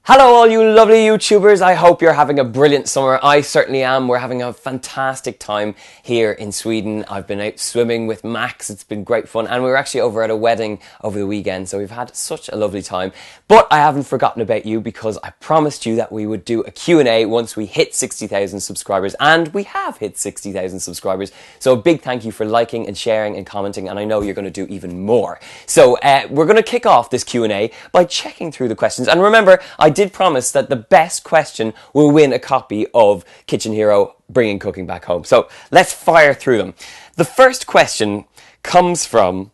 Hello all you lovely YouTubers, I hope you're having a brilliant summer. I certainly am. We're having a fantastic time here in Sweden. I've been out swimming with Max, it's been great fun, and we were actually over at a wedding over the weekend, so we've had such a lovely time. But I haven't forgotten about you because I promised you that we would do a Q&A once we hit 60,000 subscribers, and we have hit 60,000 subscribers. So a big thank you for liking and sharing and commenting, and I know you're going to do even more. So we're going to kick off this Q&A by checking through the questions, and remember, I did promise that the best question will win a copy of Kitchen Hero Bringing Cooking Back Home. So let's fire through them. The first question comes from,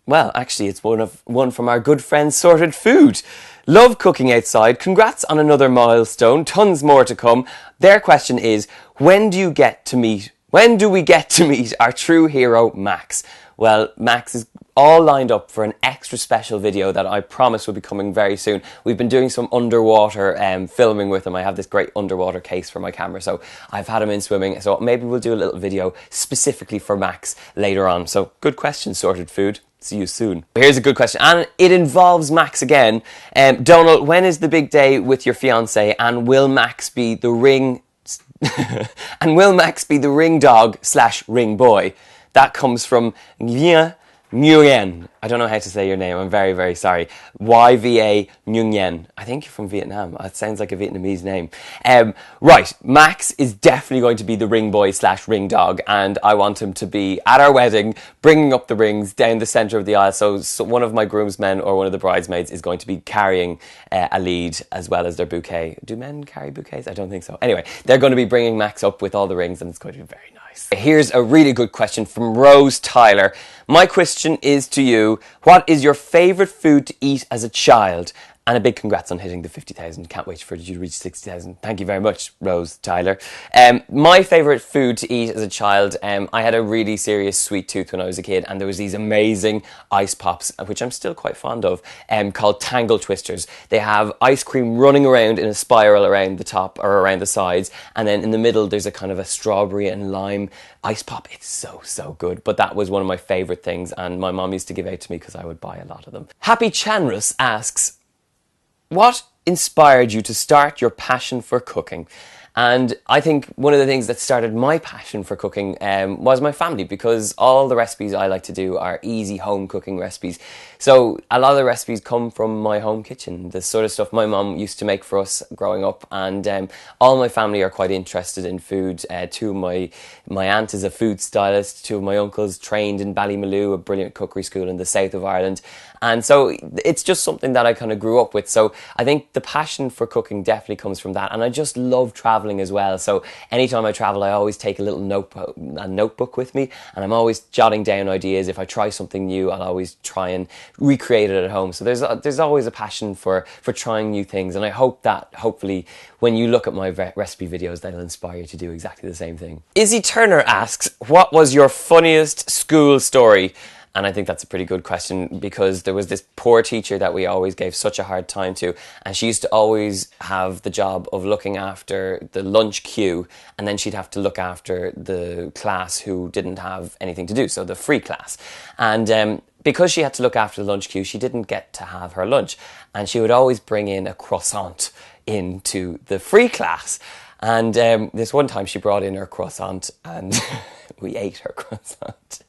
well, actually it's one from our good friend Sorted Food. Love cooking outside. Congrats on another milestone. Tons more to come. Their question is, when do we get to meet our true hero, Max? Well, Max is all lined up for an extra special video that I promise will be coming very soon. We've been doing some underwater filming with him. I have this great underwater case for my camera, so I've had him in swimming. So maybe we'll do a little video specifically for Max later on. So good question, Sorted Food. See you soon. Here's a good question, and it involves Max again. Donal, when is the big day with your fiance, and will Max be the ring dog / ring boy? That comes from Nguyen. I don't know how to say your name. I'm very, very sorry. YVA Nguyen. I think you're from Vietnam. It sounds like a Vietnamese name. Right. Max is definitely going to be the ring boy / ring dog, and I want him to be at our wedding, bringing up the rings down the center of the aisle. So one of my groomsmen or one of the bridesmaids is going to be carrying a lead as well as their bouquet. Do men carry bouquets? I don't think so. Anyway, they're going to be bringing Max up with all the rings, and it's going to be very nice. Here's a really good question from Rose Tyler. My question is to you, what is your favourite food to eat as a child? And a big congrats on hitting the 50,000. Can't wait for you to reach 60,000. Thank you very much, Rose Tyler. My favourite food to eat as a child, I had a really serious sweet tooth when I was a kid, and there was these amazing ice pops, which I'm still quite fond of, called Tangle Twisters. They have ice cream running around in a spiral around the top or around the sides, and then in the middle there's a kind of a strawberry and lime ice pop. It's so good. But that was one of my favourite things, and my mom used to give out to me because I would buy a lot of them. Happy Chanrus asks, what inspired you to start your passion for cooking? And I think one of the things that started my passion for cooking was my family, because all the recipes I like to do are easy home cooking recipes. So a lot of the recipes come from my home kitchen, the sort of stuff my mum used to make for us growing up. And all my family are quite interested in food. My aunt is a food stylist. Two of my uncles trained in Ballymaloe, a brilliant cookery school in the south of Ireland. And so it's just something that I kind of grew up with. So I think the passion for cooking definitely comes from that. And I just love traveling as well. So anytime I travel, I always take a little notebook with me, and I'm always jotting down ideas. If I try something new, I'll always try and recreate it at home. So there's always a passion for trying new things. And I hope that hopefully when you look at my recipe videos, that'll inspire you to do exactly the same thing. Izzy Turner asks, what was your funniest school story? And I think that's a pretty good question, because there was this poor teacher that we always gave such a hard time to, and she used to always have the job of looking after the lunch queue, and then she'd have to look after the class who didn't have anything to do, so the free class. And because she had to look after the lunch queue, she didn't get to have her lunch, and she would always bring in a croissant into the free class. And this one time she brought in her croissant, and we ate her croissant.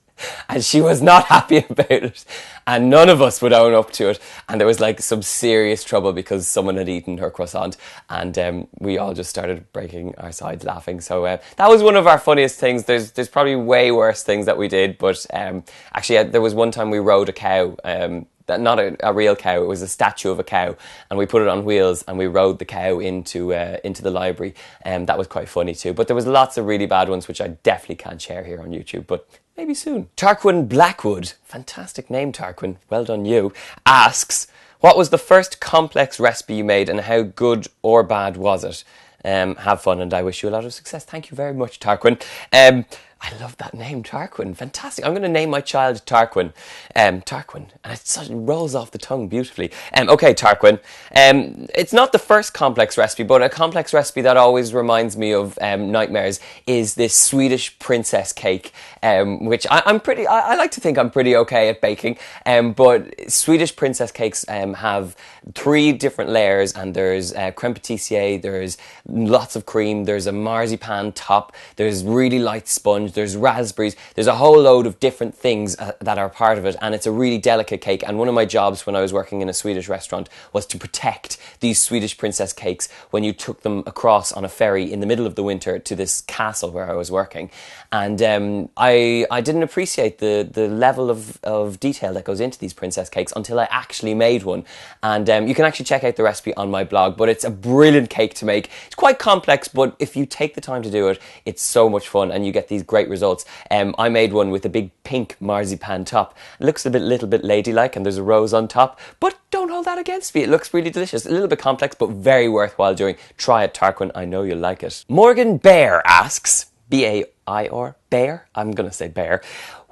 And she was not happy about it, and none of us would own up to it, and there was like some serious trouble because someone had eaten her croissant, and we all just started breaking our sides laughing. So that was one of our funniest things. There's probably way worse things that we did, but actually there was one time we rode a cow, not a real cow, it was a statue of a cow, and we put it on wheels and we rode the cow into the library, and that was quite funny too. But there was lots of really bad ones which I definitely can't share here on YouTube, but maybe soon. Tarquin Blackwood, fantastic name Tarquin, well done you, asks, what was the first complex recipe you made and how good or bad was it? Have fun, and I wish you a lot of success. Thank you very much, Tarquin. I love that name, Tarquin. Fantastic. I'm going to name my child Tarquin. Tarquin. And it rolls off the tongue beautifully. Okay, Tarquin. It's not the first complex recipe, but a complex recipe that always reminds me of nightmares is this Swedish princess cake, which I like to think I'm pretty okay at baking. But Swedish princess cakes have 3 different layers, and there's creme pâtissier, there's lots of cream, there's a marzipan top, there's really light sponge, there's raspberries, there's a whole load of different things that are part of it, and it's a really delicate cake. And one of my jobs when I was working in a Swedish restaurant was to protect these Swedish princess cakes when you took them across on a ferry in the middle of the winter to this castle where I was working. And I didn't appreciate the level of detail that goes into these princess cakes until I actually made one. And you can actually check out the recipe on my blog, but it's a brilliant cake to make. It's quite complex, but if you take the time to do it, it's so much fun and you get these great results. I made one with a big pink marzipan top. It looks a little bit ladylike, and there's a rose on top, but don't hold that against me. It looks really delicious. A little bit complex, but very worthwhile doing. Try it, Tarquin. I know you'll like it. Morgan Bear asks, B-A-I-R, Bear? I'm going to say Bear.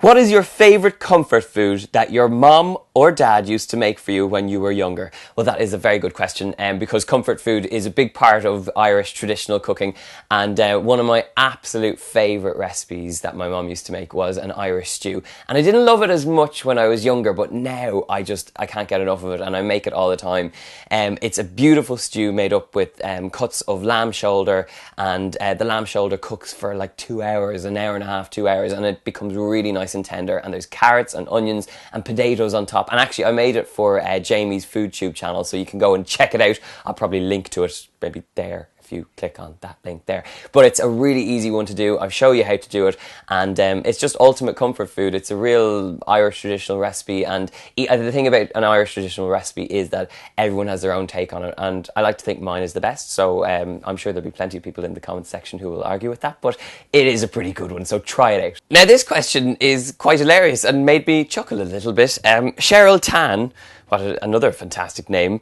What is your favourite comfort food that your mom or dad used to make for you when you were younger? Well, that is a very good question, because comfort food is a big part of Irish traditional cooking, and one of my absolute favourite recipes that my mom used to make was an Irish stew. And I didn't love it as much when I was younger, but now I can't get enough of it, and I make it all the time. It's a beautiful stew made up with cuts of lamb shoulder, and the lamb shoulder cooks for like 2 hours, an hour and a half, 2 hours, and it becomes really nice and tender, and there's carrots and onions and potatoes on top. And actually I made it for Jamie's FoodTube channel, so you can go and check it out. I'll probably link to it maybe there if you click on that link there. But it's a really easy one to do. I'll show you how to do it, and it's just ultimate comfort food. It's a real Irish traditional recipe, and the thing about an Irish traditional recipe is that everyone has their own take on it, and I like to think mine is the best, so I'm sure there'll be plenty of people in the comments section who will argue with that, but it is a pretty good one, so try it out. Now this question is quite hilarious and made me chuckle a little bit. Cheryl Tan, another fantastic name,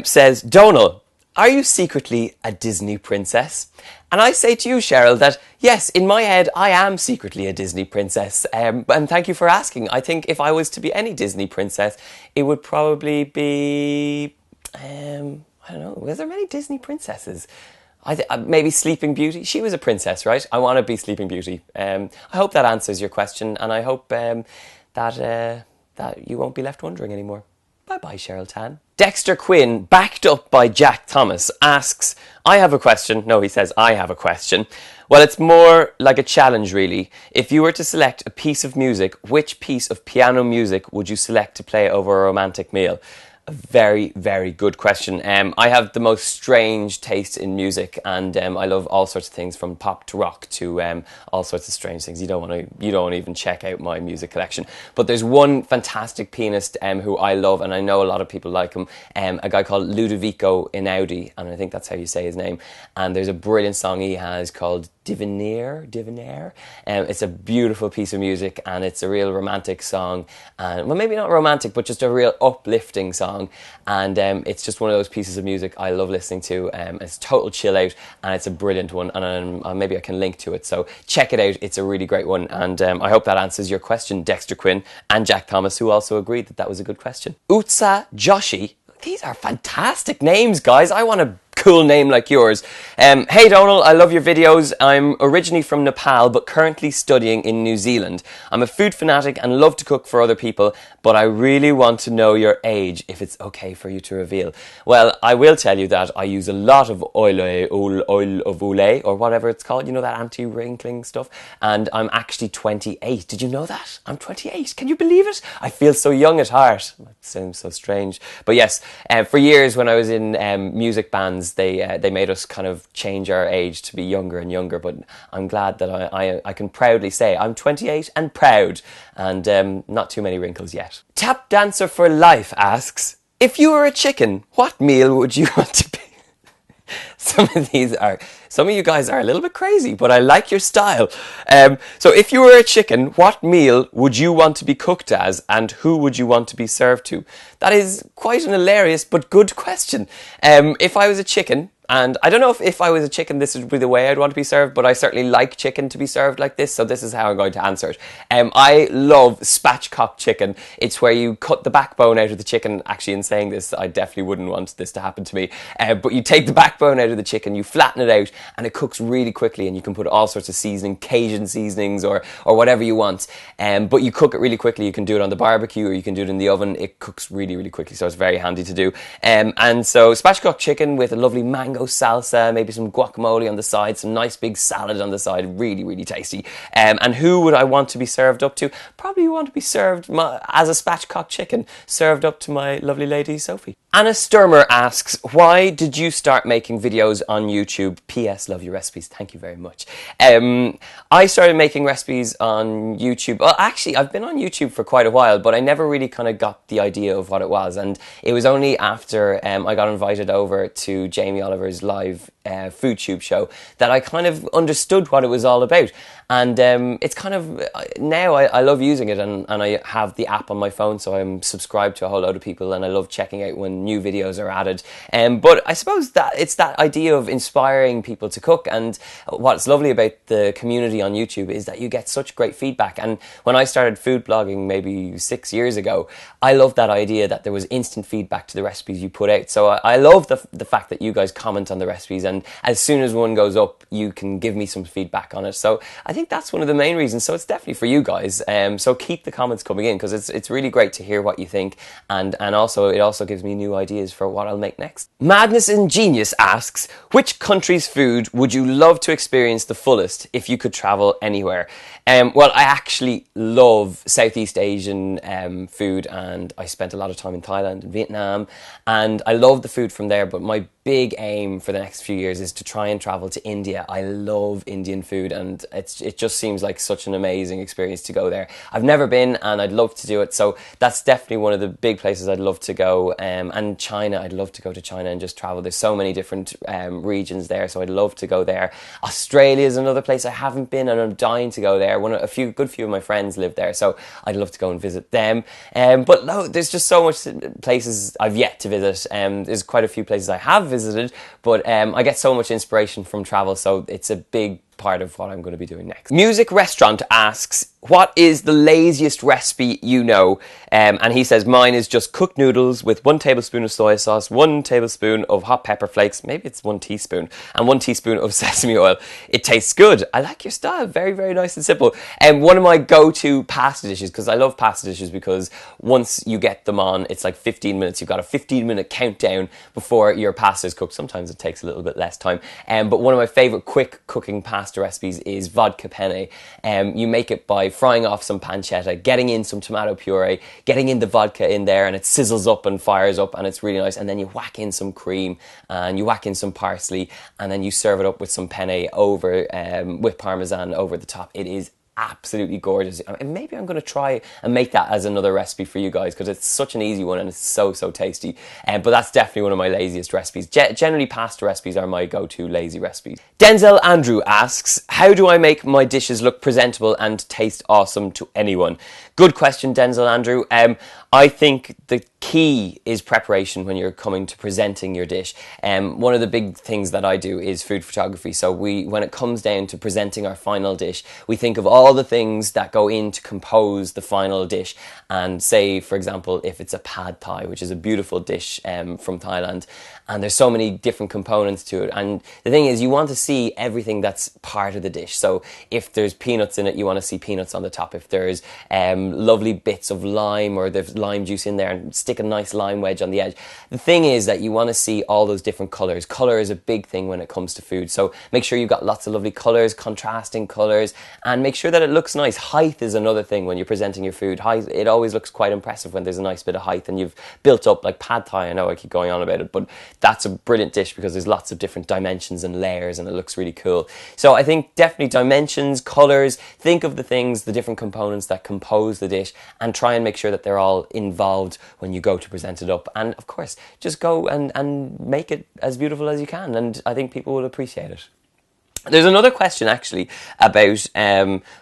says, Donal, are you secretly a Disney princess? And I say to you, Cheryl, that yes, in my head, I am secretly a Disney princess. And thank you for asking. I think if I was to be any Disney princess, it would probably be, I don't know, was there many Disney princesses? Maybe Sleeping Beauty. She was a princess, right? I want to be Sleeping Beauty. I hope that answers your question, and I hope that you won't be left wondering anymore. Bye-bye, Cheryl Tan. Dexter Quinn, backed up by Jack Thomas, asks, I have a question. No, he says, I have a question. Well, it's more like a challenge, really. If you were to select a piece of music, which piece of piano music would you select to play over a romantic meal? A very, very good question. I have the most strange taste in music, and I love all sorts of things from pop to rock to all sorts of strange things. You don't want to even check out my music collection. But there's one fantastic pianist who I love, and I know a lot of people like him. A guy called Ludovico Einaudi, and I think that's how you say his name. And there's a brilliant song he has called Divinaire. It's a beautiful piece of music, and it's a real romantic song, and well, maybe not romantic, but just a real uplifting song. And it's just one of those pieces of music I love listening to. It's total chill out, and it's a brilliant one, and maybe I can link to it, so check it out. It's a really great one, and I hope that answers your question, Dexter Quinn, and Jack Thomas, who also agreed that was a good question. Utsa Joshi. These are fantastic names, guys. I want a cool name like yours. Hey Donal, I love your videos. I'm originally from Nepal but currently studying in New Zealand. I'm a food fanatic and love to cook for other people, but I really want to know your age, if it's okay for you to reveal. Well, I will tell you that I use a lot of oil of Olay, or whatever it's called, you know, that anti-wrinkling stuff, and I'm actually 28. Did you know that? I'm 28. Can you believe it? I feel so young at heart. That sounds so strange. But yes, for years when I was in music bands, they made us kind of change our age to be younger and younger, but I'm glad that I can proudly say I'm 28 and proud, and not too many wrinkles yet. Tap Dancer for Life asks, if you were a chicken, what meal would you want to be? Some of you guys are a little bit crazy, but I like your style. So if you were a chicken, what meal would you want to be cooked as, and who would you want to be served to? That is quite an hilarious but good question. If I was a chicken, and I don't know if I was a chicken this would be the way I'd want to be served, but I certainly like chicken to be served like this, so this is how I'm going to answer it. I love spatchcock chicken. It's where you cut the backbone out of the chicken. Actually, in saying this, I definitely wouldn't want this to happen to me, but you take the backbone out of the chicken, you flatten it out, and it cooks really quickly, and you can put all sorts of seasoning, Cajun seasonings or whatever you want, but you cook it really quickly. You can do it on the barbecue or you can do it in the oven. It cooks really, really quickly, so it's very handy to do. And so spatchcock chicken with a lovely mango salsa, maybe some guacamole on the side, some nice big salad on the side, really, really tasty. And who would I want to be served up to? Probably want to be served as a spatchcock chicken, served up to my lovely lady Sophie. Anna Sturmer asks, why did you start making videos on YouTube? P.S. Love your recipes. Thank you very much. I started making recipes on YouTube. Well, actually, I've been on YouTube for quite a while, but I never really kind of got the idea of what it was. And it was only after I got invited over to Jamie Oliver's live food tube show that I kind of understood what it was all about. And it's kind of, now I love using it, and I have the app on my phone, so I'm subscribed to a whole load of people, and I love checking out when new videos are added. But I suppose that it's that idea of inspiring people to cook, and what's lovely about the community on YouTube is that you get such great feedback. And when I started food blogging maybe 6 years ago, I loved that idea that there was instant feedback to the recipes you put out. So I love the fact that you guys comment on the recipes, and as soon as one goes up, you can give me some feedback on it. So I think that's one of the main reasons. So it's definitely for you guys. So keep the comments coming in, because it's really great to hear what you think, and also it also gives me new ideas for what I'll make next. Madness Ingenious asks, which country's food would you love to experience the fullest if you could travel anywhere? Well, I actually love Southeast Asian food, and I spent a lot of time in Thailand and Vietnam, and I love the food from there, but my big aim for the next few years is to try and travel to India. I love Indian food, and it just seems like such an amazing experience to go there. I've never been, and I'd love to do it, so that's definitely one of the big places I'd love to go. And China, I'd love to go to China and just travel. There's so many different regions there, so I'd love to go there. Australia is another place I haven't been, and I'm dying to go there. A good few of my friends live there, so I'd love to go and visit them. But no, there's just so much places I've yet to visit. There's quite a few places I have visited, but I get so much inspiration from travel, so it's a big part of what I'm going to be doing next. Music Restaurant asks, what is the laziest recipe you know? And he says, mine is just cooked noodles with 1 tablespoon of soy sauce, 1 tablespoon of hot pepper flakes, maybe it's 1 teaspoon, and 1 teaspoon of sesame oil. It tastes good. I like your style. Very, very nice and simple. And one of my go-to pasta dishes, because I love pasta dishes, because once you get them on, it's like 15 minutes. You've got a 15-minute countdown before your pasta is cooked. Sometimes it takes a little bit less time. But one of my favorite quick cooking pasta recipes is vodka penne. You make it by frying off some pancetta, getting in some tomato puree, getting in the vodka in there, and it sizzles up and fires up, and it's really nice. And then you whack in some cream, and you whack in some parsley, and then you serve it up with some penne over, with parmesan over the top. It is absolutely gorgeous. And maybe I'm going to try and make that as another recipe for you guys, because it's such an easy one and it's so tasty. But that's definitely one of my laziest recipes. Generally, pasta recipes are my go-to lazy recipes. Denzel Andrew asks, how do I make my dishes look presentable and taste awesome to anyone? Good question, Denzel Andrew. I think the key is preparation when you're coming to presenting your dish. One of the big things that I do is food photography. So when it comes down to presenting our final dish, we think of all the things that go in to compose the final dish. And say, for example, if it's a pad thai, which is a beautiful dish from Thailand, and there's so many different components to it. And the thing is, you want to see everything that's part of the dish. So if there's peanuts in it, you want to see peanuts on the top. If there's lovely bits of lime, or there's lime juice in there, and stick a nice lime wedge on the edge. The thing is that you want to see all those different colours. Colour is a big thing when it comes to food. So make sure you've got lots of lovely colours, contrasting colours, and make sure that it looks nice. Height is another thing when you're presenting your food. Height, it always looks quite impressive when there's a nice bit of height and you've built up, like pad thai. I know I keep going on about it, but that's a brilliant dish because there's lots of different dimensions and layers, and it looks really cool. So I think definitely dimensions, colours, think of the things, the different components that compose the dish, and try and make sure that they're all involved when you go to present it up. And of course, just go and make it as beautiful as you can, and I think people will appreciate it. There's another question actually about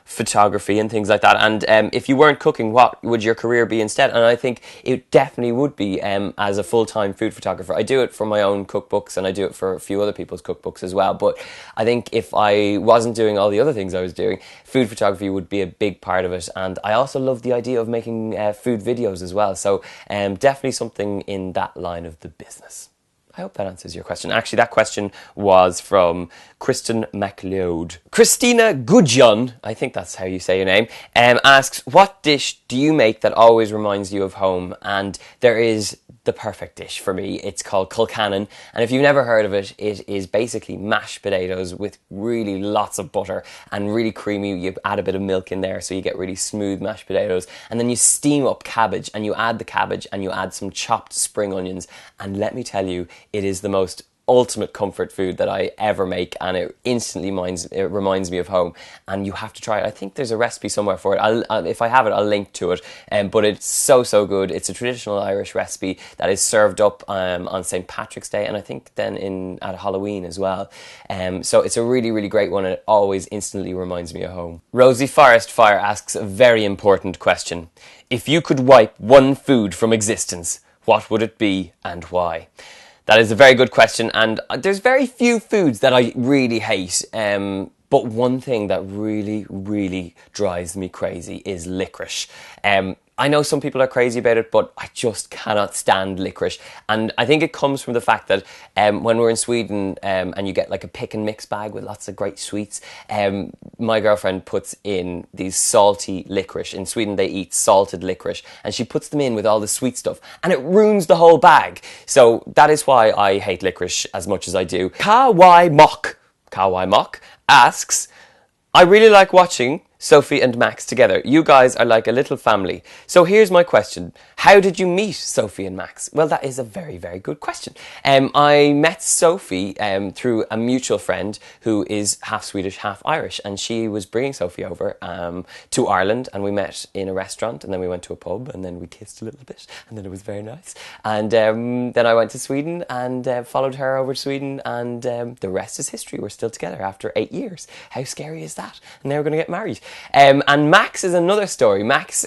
photography and things like that, and if you weren't cooking, what would your career be instead? And I think it definitely would be as a full-time food photographer. I do it for my own cookbooks and I do it for a few other people's cookbooks as well, but I think if I wasn't doing all the other things I was doing, food photography would be a big part of it. And I also love the idea of making food videos as well, so definitely something in that line of the business. I hope that answers your question. Actually, that question was from Kristen MacLeod. Christina Gudjon, I think that's how you say your name, asks, what dish do you make that always reminds you of home? And there is the perfect dish for me. It's called Kilcannon, and if you've never heard of it, it is basically mashed potatoes with really lots of butter and really creamy. You add a bit of milk in there so you get really smooth mashed potatoes, and then you steam up cabbage, and you add the cabbage and you add some chopped spring onions, and let me tell you, it is the most ultimate comfort food that I ever make, and it instantly reminds me of home, and you have to try it. I think there's a recipe somewhere for it. If I have it, I'll link to it, but it's so good. It's a traditional Irish recipe that is served up on St. Patrick's Day, and I think then at Halloween as well. So it's a really great one, and it always instantly reminds me of home. Rosie Forest Fire asks a very important question. If you could wipe one food from existence, what would it be and why? That is a very good question, and there's very few foods that I really hate, but one thing that really drives me crazy is licorice. I know some people are crazy about it, but I just cannot stand licorice. And I think it comes from the fact that when we're in Sweden and you get like a pick and mix bag with lots of great sweets, my girlfriend puts in these salty licorice. In Sweden, they eat salted licorice, and she puts them in with all the sweet stuff, and it ruins the whole bag. So that is why I hate licorice as much as I do. Kawai Mock asks, I really like watching Sophie and Max together. You guys are like a little family. So here's my question. How did you meet Sophie and Max? Well, that is a very good question. I met Sophie through a mutual friend who is half Swedish, half Irish, and she was bringing Sophie over to Ireland, and we met in a restaurant, and then we went to a pub, and then we kissed a little bit, and then it was very nice. And then I went to Sweden and followed her over to Sweden, and the rest is history. We're still together after 8 years. How scary is that? And now we're going to get married. And Max is another story. Max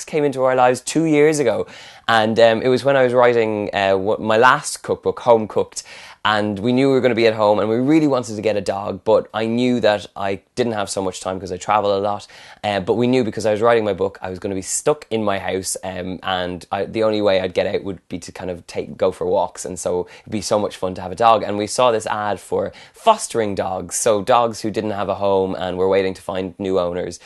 came into our lives 2 years ago, and it was when I was writing my last cookbook, Home Cooked, and we knew we were going to be at home, and we really wanted to get a dog, but I knew that I didn't have so much time because I travel a lot, but we knew because I was writing my book, I was going to be stuck in my house, and the only way I'd get out would be to kind of go for walks, and so it'd be so much fun to have a dog. And we saw this ad for fostering dogs, so dogs who didn't have a home and were waiting to find new owners.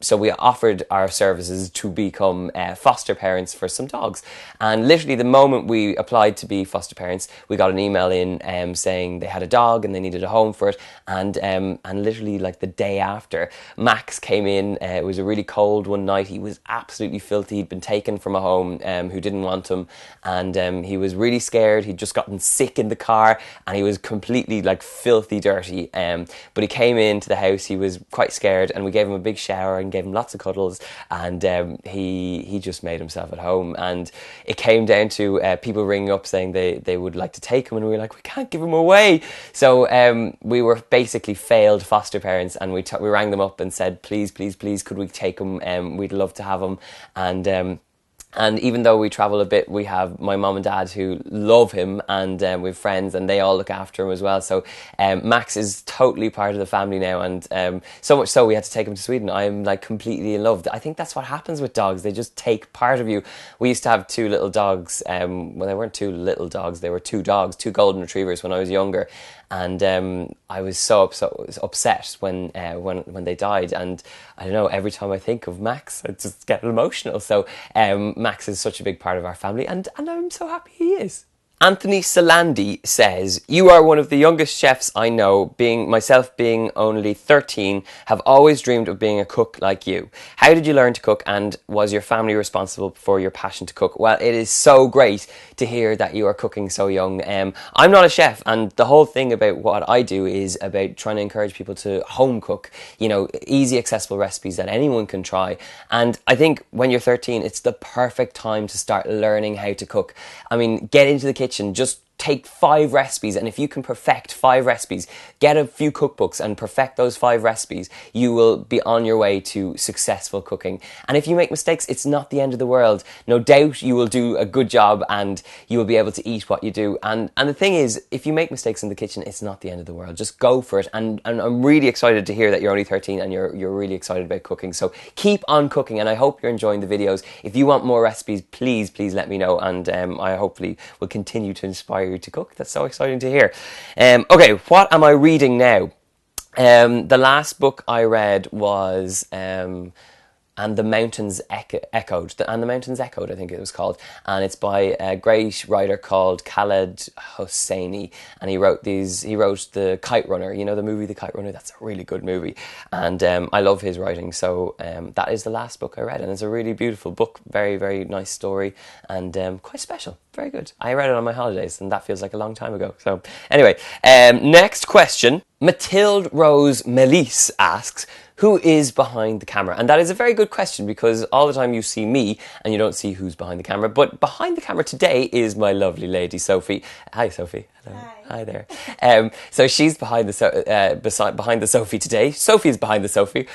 So we offered our services to become foster parents for some dogs, and literally the moment we applied to be foster parents, we got an email in saying they had a dog and they needed a home for it, and literally like the day after, Max came in. It was a really cold one night. He was absolutely filthy. He'd been taken from a home who didn't want him, and he was really scared. He'd just gotten sick in the car, and he was completely like filthy dirty, but he came into the house. He was quite scared, and we gave him a big shower and gave him lots of cuddles, and he just made himself at home. And it came down to people ringing up saying they would like to take him, and we were like, we can't give him away. So we were basically failed foster parents, and we rang them up and said, please could we take him? We'd love to have him. And even though we travel a bit, we have my mum and dad who love him, and we have friends, and they all look after him as well. So Max is totally part of the family now, and so much so we had to take him to Sweden. I'm like completely in love. I think that's what happens with dogs. They just take part of you. We used to have two little dogs. Well, they weren't two little dogs. They were two dogs, two golden retrievers when I was younger. And I was so upset when they died, and I don't know, every time I think of Max, I just get emotional. So Max is such a big part of our family, and I'm so happy he is. Anthony Salandi says, you are one of the youngest chefs I know. Myself being only 13, have always dreamed of being a cook like you. How did you learn to cook, and was your family responsible for your passion to cook? Well, it is so great to hear that you are cooking so young. I'm not a chef, and the whole thing about what I do is about trying to encourage people to home cook, easy, accessible recipes that anyone can try. And I think when you're 13, it's the perfect time to start learning how to cook. I mean, get into the kitchen, just take 5 recipes, and if you can perfect 5 recipes, get a few cookbooks and perfect those 5 recipes, you will be on your way to successful cooking. And if you make mistakes, it's not the end of the world. No doubt you will do a good job and you will be able to eat what you do. And the thing is, if you make mistakes in the kitchen, it's not the end of the world. Just go for it. And I'm really excited to hear that you're only 13 and you're really excited about cooking. So keep on cooking, and I hope you're enjoying the videos. If you want more recipes, please let me know, and I hopefully will continue to inspire you to cook. That's so exciting to hear. Okay, what am I reading now? The last book I read was And the Mountains Echoed. And the Mountains Echoed, I think it was called. And it's by a great writer called Khaled Hosseini. And he wrote The Kite Runner. You know the movie The Kite Runner? That's a really good movie. And I love his writing. So that is the last book I read. And it's a really beautiful book. Very, very nice story. And quite special. Very good. I read it on my holidays, and that feels like a long time ago. So anyway, next question. Mathilde Rose Melisse asks, who is behind the camera? And that is a very good question, because all the time you see me and you don't see who's behind the camera. But behind the camera today is my lovely lady, Sophie. Hi, Sophie. Hello. Hi there. So she's behind the Sophie today. Sophie's behind the Sophie.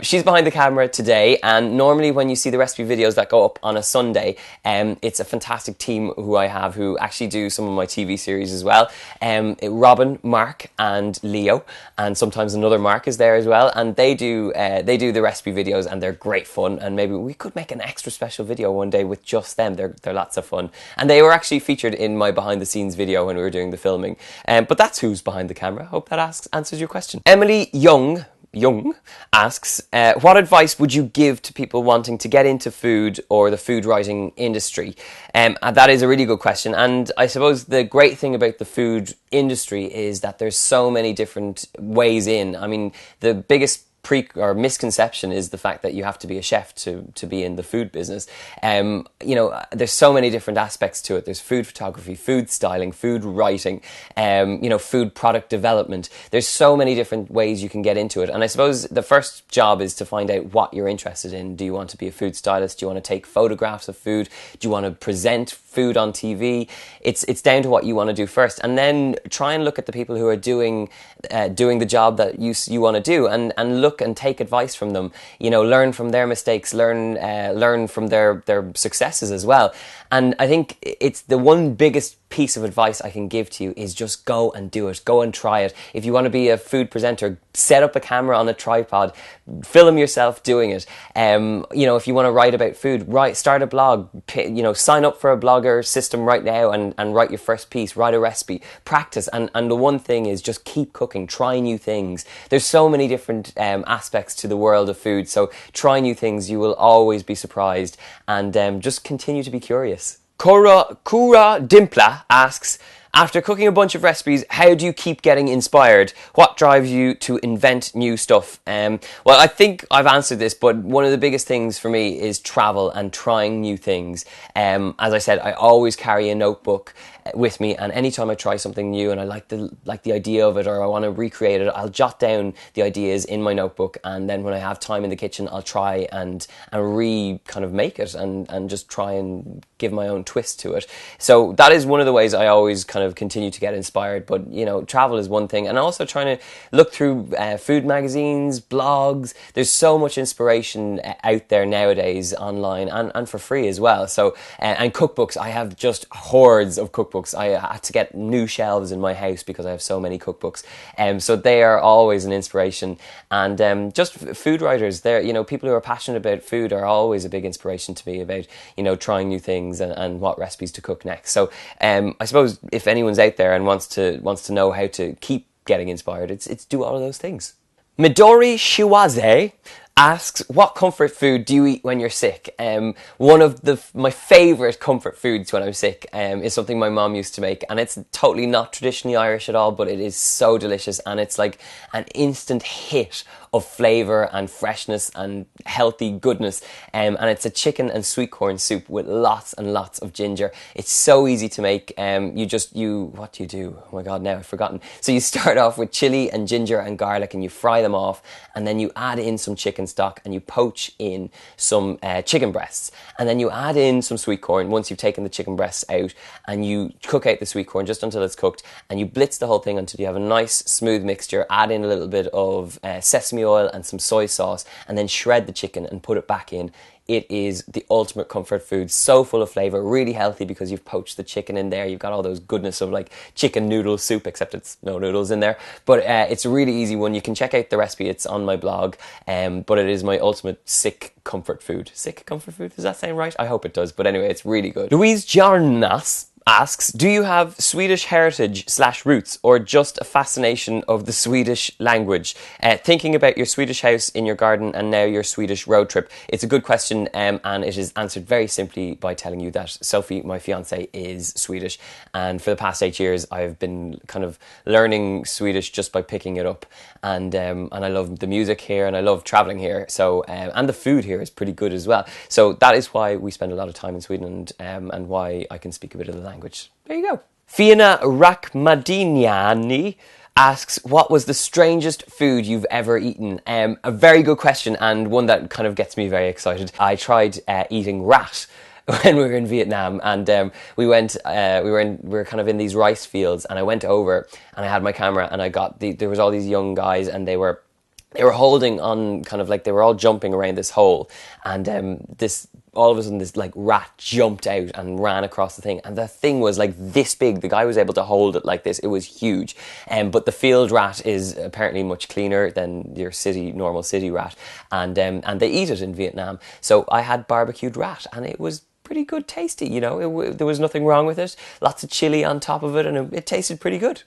She's behind the camera today, and normally when you see the recipe videos that go up on a Sunday, it's a fantastic team who I have who actually do some of my TV series as well. Robin, Mark, and Leo, and sometimes another Mark is there as well, and they do the recipe videos, and they're great fun. And maybe we could make an extra special video one day with just them. They're lots of fun, and they were actually featured in my behind the scenes video when we were doing the filming. But that's who's behind the camera. Hope that answers your question. Emily Young asks, what advice would you give to people wanting to get into food or the food writing industry? That is a really good question. And I suppose the great thing about the food industry is that there's so many different ways in. I mean, the biggest misconception is the fact that you have to be a chef to be in the food business. You know, there's so many different aspects to it. There's food photography, food styling, food writing, you know, food product development. There's so many different ways you can get into it. And I suppose the first job is to find out what you're interested in. Do you want to be a food stylist? Do you want to take photographs of food? Do you want to present food on TV? It's down to what you want to do first, and then try and look at the people who are doing the job that you want to do, and look and take advice from them. You know, learn from their mistakes, learn from their successes as well. And I think it's the one biggest piece of advice I can give to you is just go and do it. Go and try it. If you want to be a food presenter, set up a camera on a tripod, film yourself doing it. You know, if you want to write about food, start a blog, you know, sign up for a blogger system right now and write your first piece, write a recipe, practice. And the one thing is just keep cooking, try new things. There's so many different aspects to the world of food. So try new things. You will always be surprised, and just continue to be curious. Kura Dimpla asks, after cooking a bunch of recipes, how do you keep getting inspired? What drives you to invent new stuff? Well, I think I've answered this, but one of the biggest things for me is travel and trying new things. As I said, I always carry a notebook with me, and anytime I try something new and I like the idea of it, or I want to recreate it, I'll jot down the ideas in my notebook, and then when I have time in the kitchen, I'll try and kind of make it and just try and give my own twist to it. So that is one of the ways I always kind of continue to get inspired. But you know, travel is one thing, and also trying to look through food magazines, blogs. There's so much inspiration out there nowadays online, and for free as well. So and cookbooks, I have just hordes of cookbooks. I had to get new shelves in my house because I have so many cookbooks. So they are always an inspiration. And just food writers, you know, people who are passionate about food are always a big inspiration to me about, you know, trying new things and what recipes to cook next. So I suppose if anyone's out there and wants to know how to keep getting inspired, it's do all of those things. Midori Shiwaze asks, what comfort food do you eat when you're sick? One of my favourite comfort foods when I'm sick is something my mom used to make, and it's totally not traditionally Irish at all, but it is so delicious, and it's like an instant hit of flavour and freshness and healthy goodness. And it's a chicken and sweet corn soup with lots and lots of ginger. It's so easy to make. What do you do? Oh my God, now I've forgotten. So you start off with chili and ginger and garlic and you fry them off, and then you add in some chicken stock and you poach in some chicken breasts, and then you add in some sweet corn once you've taken the chicken breasts out, and you cook out the sweet corn just until it's cooked, and you blitz the whole thing until you have a nice smooth mixture. Add in a little bit of sesame oil and some soy sauce, and then shred the chicken and put it back in. It is the ultimate comfort food, so full of flavour, really healthy because you've poached the chicken in there. You've got all those goodness of like chicken noodle soup, except it's no noodles in there. But it's a really easy one. You can check out the recipe. It's on my blog. But it is my ultimate sick comfort food. Sick comfort food? Does that sound right? I hope it does. But anyway, it's really good. Louise Jarnas asks, do you have Swedish heritage / roots, or just a fascination of the Swedish language? Thinking about your Swedish house in your garden and now your Swedish road trip. It's a good question, and it is answered very simply by telling you that Sophie, my fiance, is Swedish, and for the past 8 years I've been kind of learning Swedish just by picking it up, and I love the music here and I love travelling here, so and the food here is pretty good as well. So that is why we spend a lot of time in Sweden, and why I can speak a bit of the language. There you go. Fiona Rakhmadinyani asks, what was the strangest food you've ever eaten? A very good question, and one that kind of gets me very excited. I tried eating rat when we were in Vietnam, and we were kind of in these rice fields, and I went over and I had my camera, and there was all these young guys, and they were holding on, kind of like they were all jumping around this hole, and all of a sudden this like rat jumped out and ran across the thing, and the thing was like this big. The guy was able to hold it like this. It was huge. But the field rat is apparently much cleaner than your normal city rat, and they eat it in Vietnam. So I had barbecued rat, and it was pretty good tasty, you know. There was nothing wrong with it. Lots of chili on top of it, and it tasted pretty good.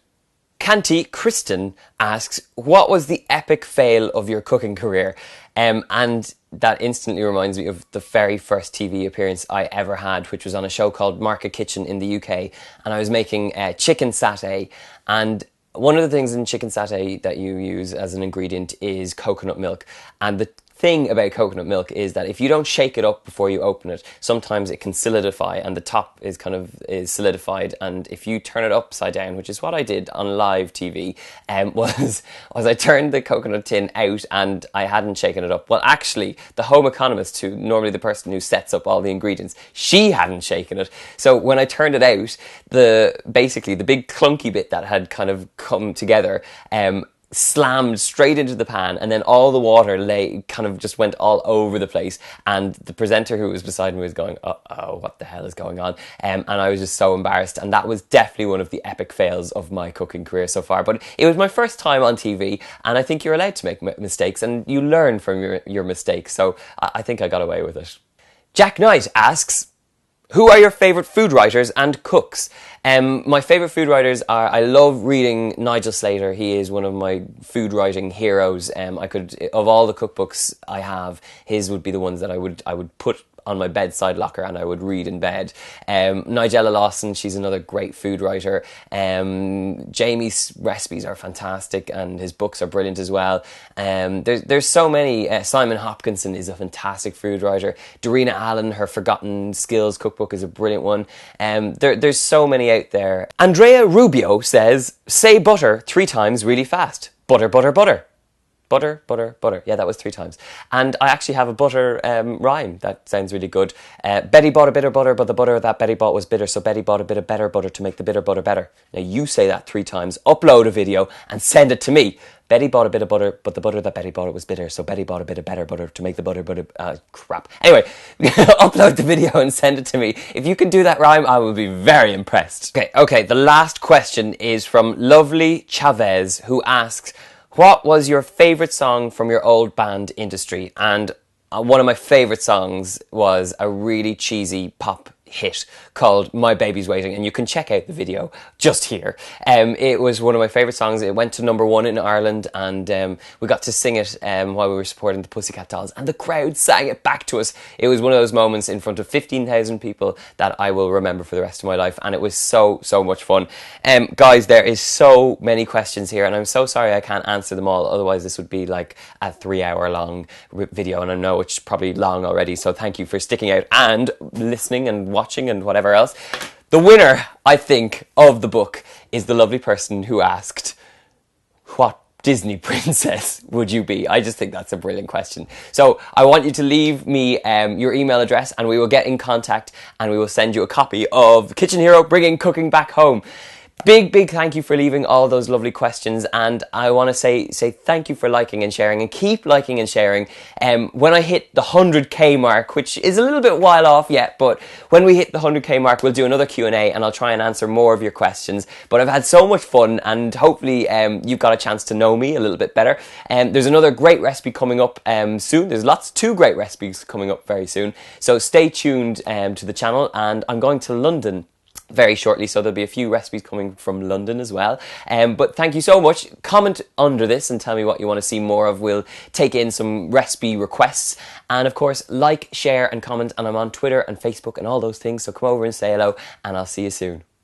Canty Kristen asks, what was the epic fail of your cooking career? And that instantly reminds me of the very first TV appearance I ever had, which was on a show called Market Kitchen in the UK. And I was making chicken satay. And one of the things in chicken satay that you use as an ingredient is coconut milk. And the thing about coconut milk is that if you don't shake it up before you open it, sometimes it can solidify, and the top is solidified, and if you turn it upside down, which is what I did on live TV, was I turned the coconut tin out and I hadn't shaken it up. Well, actually, the home economist, who normally the person who sets up all the ingredients, she hadn't shaken it. So when I turned it out, basically the big clunky bit that had kind of come together slammed straight into the pan, and then all the water just went all over the place, and the presenter who was beside me was going, uh-oh, what the hell is going on? And I was just so embarrassed, and that was definitely one of the epic fails of my cooking career so far. But it was my first time on TV, and I think you're allowed to make mistakes, and you learn from your mistakes, so I think I got away with it. Jack Knight asks, who are your favourite food writers and cooks? My favourite food writers are, I love reading Nigel Slater. He is one of my food writing heroes. Of all the cookbooks I have, his would be the ones that I would put on my bedside locker and I would read in bed. Nigella Lawson, she's another great food writer. Jamie's recipes are fantastic and his books are brilliant as well. There's so many. Simon Hopkinson is a fantastic food writer. Darina Allen, her Forgotten Skills cookbook is a brilliant one. There's so many out there. Andrea Rubio says, say butter 3 times really fast. Butter, butter, butter. Butter, butter, butter. Yeah, that was 3 times. And I actually have a butter rhyme that sounds really good. Betty bought a bit of butter, but the butter that Betty bought was bitter, so Betty bought a bit of better butter to make the bitter butter better. Now you say that 3 times, upload a video and send it to me. Betty bought a bit of butter, but the butter that Betty bought was bitter, so Betty bought a bit of better butter to make the butter crap. Anyway, upload the video and send it to me. If you can do that rhyme, I will be very impressed. Okay, the last question is from Lovely Chavez, who asks, what was your favourite song from your old band Industry? And one of my favourite songs was a really cheesy pop hit called My Baby's Waiting, and you can check out the video just here. It was one of my favourite songs. It went to #1 in Ireland, and we got to sing it while we were supporting the Pussycat Dolls, and the crowd sang it back to us. It was one of those moments in front of 15,000 people that I will remember for the rest of my life, and it was so much fun. Guys, there is so many questions here, and I'm so sorry I can't answer them all, otherwise this would be like a 3-hour long video, and I know it's probably long already, so thank you for sticking out and listening and watching and whatever else. The winner, I think, of the book is the lovely person who asked, what Disney princess would you be? I just think that's a brilliant question. So I want you to leave me your email address, and we will get in contact and we will send you a copy of Kitchen Hero Bringing Cooking Back Home. Big thank you for leaving all those lovely questions, and I want to say thank you for liking and sharing, and keep liking and sharing. When I hit the 100k mark, which is a little bit while off yet, but when we hit the 100k mark, we'll do another Q&A, and I'll try and answer more of your questions. But I've had so much fun, and hopefully you've got a chance to know me a little bit better. There's another great recipe coming up soon. There's two great recipes coming up very soon, so stay tuned to the channel. And I'm going to London very shortly, so there'll be a few recipes coming from London as well. But thank you so much. Comment under this and tell me what you want to see more of. We'll take in some recipe requests, and of course like, share and comment, and I'm on Twitter and Facebook and all those things, so come over and say hello, and I'll see you soon.